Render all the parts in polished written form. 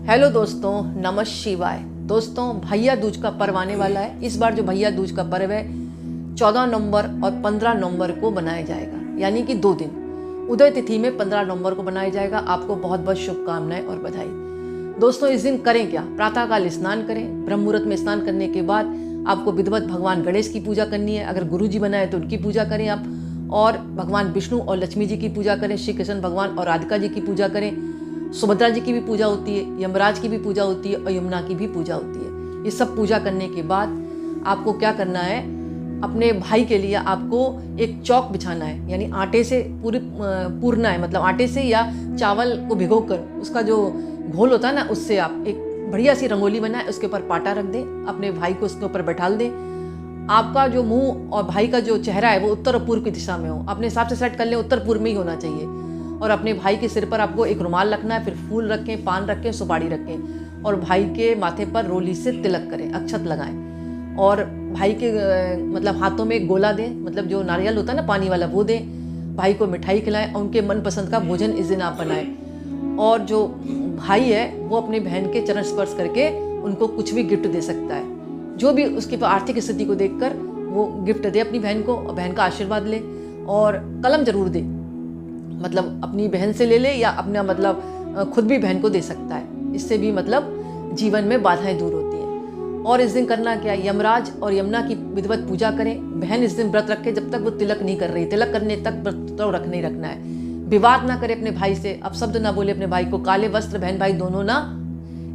Hello दोस्तों, नमः शिवाय। दोस्तों, भैया दूज का पर्व आने वाला है। इस बार जो भैया दूज का पर्व है 14 नवंबर और 15 नवंबर को बनाया जाएगा, यानी कि 2 दिन। उदय तिथि में 15 नवंबर को बनाया जाएगा। आपको बहुत बहुत शुभकामनाएं और बधाई। दोस्तों, इस दिन करें क्या? प्रातःकाल स्नान करें। ब्रह्म मुहूर्त में स्नान करने के बाद आपको विधिवत भगवान गणेश की पूजा करनी है। अगर गुरु जी बनाए तो उनकी पूजा करें आप, और भगवान विष्णु और लक्ष्मी जी की पूजा करें। श्री कृष्ण भगवान और राधिका जी की पूजा करें। सुभद्रा जी की भी पूजा होती है, यमराज की भी पूजा होती है और यमुना की भी पूजा होती है। ये सब पूजा करने के बाद आपको क्या करना है, अपने भाई के लिए आपको एक चौक बिछाना है, यानी आटे से पूरना है। मतलब आटे से या चावल को भिगोकर उसका जो घोल होता है ना, उससे आप एक बढ़िया सी रंगोली बनाए, उसके ऊपर पाटा रख दें, अपने भाई को उसके ऊपर बैठाल दें। आपका जो मुंह और भाई का जो चेहरा है वो उत्तर और पूर्व की दिशा में हो। अपने हिसाब से सेट कर लें, उत्तर पूर्व में ही होना चाहिए। और अपने भाई के सिर पर आपको एक रुमाल रखना है, फिर फूल रखें, पान रखें, सुपारी रखें, और भाई के माथे पर रोली से तिलक करें, अक्षत लगाएं। और भाई के मतलब हाथों में एक गोला दें, मतलब जो नारियल होता है ना पानी वाला, वो दें। भाई को मिठाई खिलाएं और उनके मनपसंद का भोजन इस दिन आप बनाएं। और जो भाई है वो अपने बहन के चरण स्पर्श करके उनको कुछ भी गिफ्ट दे सकता है। जो भी उसकी आर्थिक स्थिति को देखकर वो गिफ्ट दे अपनी बहन को, और बहन का आशीर्वाद ले। और कलम जरूर दे, मतलब अपनी बहन से ले ले या अपना मतलब खुद भी बहन को दे सकता है। इससे भी मतलब जीवन में बाधाएं दूर होती हैं। और इस दिन करना क्या, यमराज और यमुना की विधिवत पूजा करें। बहन इस दिन व्रत रखे जब तक वो तिलक नहीं कर रही। तिलक करने तक व्रत तो रखना ही रखना है। विवाद ना करे अपने भाई से, अपशब्द ना बोले अपने भाई को। काले वस्त्र बहन भाई दोनों ना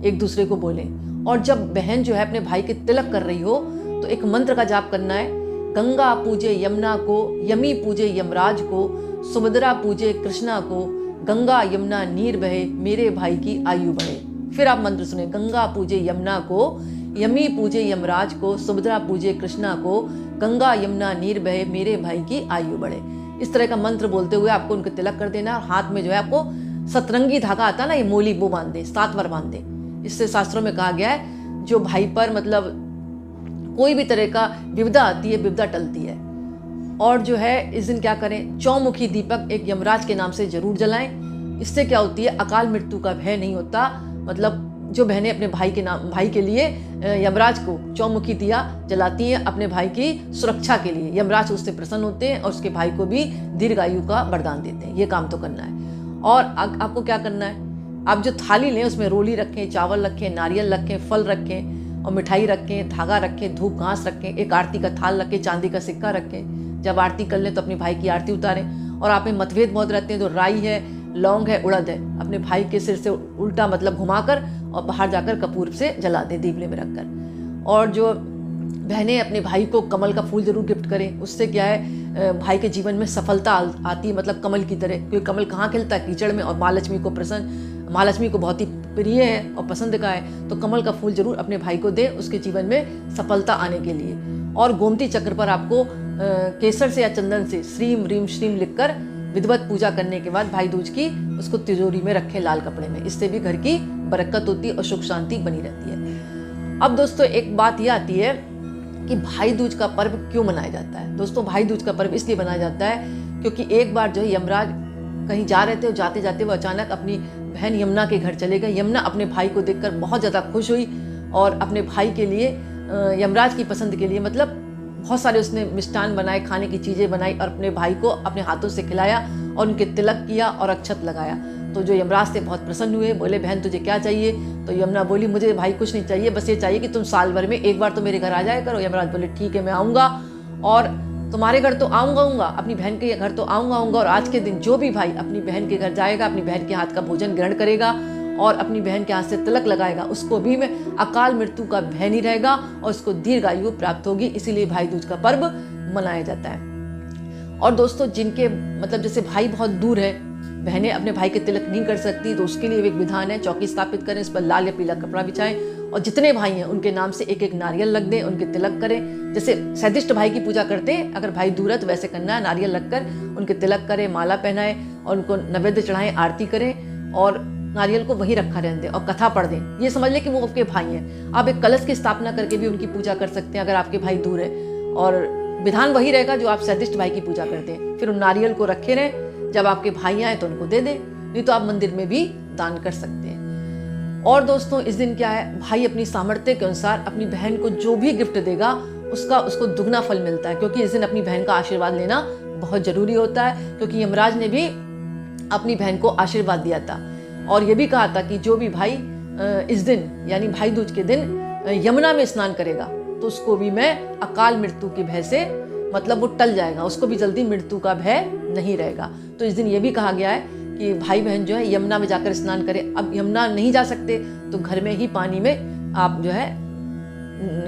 एक दूसरे को बोले। और जब बहन जो है अपने भाई के तिलक कर रही हो तो एक मंत्र का जाप करना है। गंगा पूजे यमुना को, यमी पूजे यमराज को, सुभद्रा पूजे कृष्णा को, गंगा यमुना नीर बहे, मेरे भाई की आयु बढ़े। फिर आप मंत्र सुने, गंगा पूजे यमुना को, यमी पूजे यमराज को, सुभद्रा पूजे कृष्णा को, गंगा यमुना नीर बहे, मेरे भाई की आयु बढ़े। इस तरह का मंत्र बोलते हुए आपको उनके तिलक कर देना। और हाथ में जो है आपको सतरंगी धागा आता है ना, ये मोली, वो बांध दे, 7 बार बांध दे। इससे शास्त्रों में कहा गया है जो भाई पर मतलब कोई भी तरह का विपदा आती है, विपदा टलती है। और जो है इस दिन क्या करें, चौमुखी दीपक एक यमराज के नाम से जरूर जलाएं। इससे क्या होती है, अकाल मृत्यु का भय नहीं होता। मतलब जो बहनें अपने भाई के लिए यमराज को चौमुखी दिया जलाती हैं अपने भाई की सुरक्षा के लिए, यमराज उससे प्रसन्न होते हैं और उसके भाई को भी दीर्घायु का वरदान देते हैं। ये काम तो करना है। और आपको क्या करना है, आप जो थाली लें उसमें रोली रखें, चावल रखें, नारियल रखें, फल रखें और मिठाई रखें, धागा रखें, धूप घास रखें, एक आरती का थाल रखें, चांदी का सिक्का रखें। जब आरती कर लें तो अपने भाई की आरती उतारें। और आप में मतभेद बहुत रहते हैं, तो राई है, लौंग है, उड़द है, अपने भाई के सिर से उल्टा मतलब घुमाकर और बाहर जाकर कपूर से जला दें, दीपले में रखकर। और जो बहनें अपने भाई को कमल का फूल जरूर गिफ्ट करें। उससे क्या है, भाई के जीवन में सफलता आती है, मतलब कमल की तरह। क्योंकि कमल कहाँ खिलता है, कीचड़ में। और महालक्ष्मी को बहुत ही प्रिय है और पसंद का है। तो कमल का फूल जरूर अपने भाई को दे, उसके जीवन में सफलता आने के लिए। और गोमती चक्र पर आपको केसर से या चंदन से श्रीम रीम श्रीम लिखकर विधिवत पूजा करने के बाद भाई दूज की उसको तिजोरी में रखें, लाल कपड़े में। इससे भी घर की बरकत होती है और सुख शांति बनी रहती है। अब दोस्तों एक बात यह आती है कि भाई दूज का पर्व क्यों मनाया जाता है। दोस्तों, भाई दूज का पर्व इसलिए मनाया जाता है क्योंकि एक बार जो है यमराज कहीं जा रहे थे और जाते जाते वो अचानक अपनी बहन यमुना के घर चले गए। यमुना अपने भाई को देखकर बहुत ज़्यादा खुश हुई और अपने भाई के लिए यमराज की पसंद के लिए मतलब बहुत सारे उसने मिष्ठान बनाए, खाने की चीज़ें बनाई और अपने भाई को अपने हाथों से खिलाया और उनके तिलक किया और अक्षत लगाया। तो जो यमराज थे बहुत प्रसन्न हुए, बोले बहन तुझे क्या चाहिए। तो यमुना बोली मुझे भाई कुछ नहीं चाहिए, बस ये चाहिए कि तुम साल भर में एक बार तो मेरे घर आ जाया करो। यमराज बोले ठीक है, मैं आऊँगा और तुम्हारे घर तो आऊँगा, अपनी बहन के घर तो आऊँगा। और आज के दिन जो भी भाई अपनी बहन के घर जाएगा, अपनी बहन के हाथ का भोजन ग्रहण करेगा और अपनी बहन के हाथ से तिलक लगाएगा, उसको भी में अकाल मृत्यु का भय नहीं रहेगा और उसको दीर्घायु प्राप्त होगी। इसीलिए भाई दूज का पर्व मनाया जाता है। और दोस्तों, जिनके मतलब जैसे भाई बहुत दूर है, बहनें अपने भाई के तिलक नहीं कर सकती, तो उसके लिए एक विधान है, चौकी स्थापित करें, उस पर लाल या पीला कपड़ा बिछाएं और जितने भाई हैं उनके नाम से एक एक नारियल रख दें, उनके तिलक करें। जैसे सैदिष्ट भाई की पूजा करते हैं, अगर भाई दूर है तो वैसे करना है। नारियल रखकर उनके तिलक करें, माला पहनाएं और उनको नैवेद्य चढ़ाएं, आरती करें और नारियल को वहीं रखा रहने दें और कथा पढ़ दें। ये समझ लें कि वो आपके भाई हैं। आप एक कलश की स्थापना करके भी उनकी पूजा कर सकते हैं अगर आपके भाई दूर है, और विधान वही रहेगा जो आप सैदिष्ट भाई की पूजा करते हैं। फिर उन नारियल को रखे रहें, जब आपके भाई आए तो उनको दे दें, नहीं तो आप मंदिर में भी दान कर सकते हैं। और दोस्तों इस दिन क्या है, भाई अपनी सामर्थ्य के अनुसार अपनी बहन को जो भी गिफ्ट देगा उसको दुगना फल मिलता है, क्योंकि इस दिन अपनी बहन का आशीर्वाद लेना बहुत जरूरी होता है। क्योंकि यमराज ने भी अपनी बहन को आशीर्वाद दिया था और ये भी कहा था कि जो भी भाई इस दिन यानी भाई दूज के दिन यमुना में स्नान करेगा तो उसको भी मैं अकाल मृत्यु के भय से, मतलब वो टल जाएगा, उसको भी जल्दी मृत्यु का भय नहीं रहेगा। तो इस दिन ये भी कहा गया है कि भाई बहन जो है यमुना में जाकर स्नान करें। अब यमुना नहीं जा सकते तो घर में ही पानी में आप जो है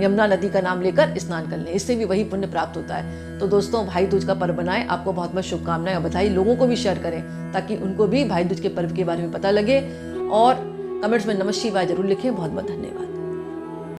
यमुना नदी का नाम लेकर स्नान कर लें, इससे भी वही पुण्य प्राप्त होता है। तो दोस्तों भाई दूज का पर्व बनाएं। आपको बहुत बहुत शुभकामनाएं और बधाई। लोगों को भी शेयर करें ताकि उनको भी भाई दूज के पर्व के बारे में पता लगे। और कमेंट्स में नमः शिवाय जरूर लिखें। बहुत बहुत धन्यवाद।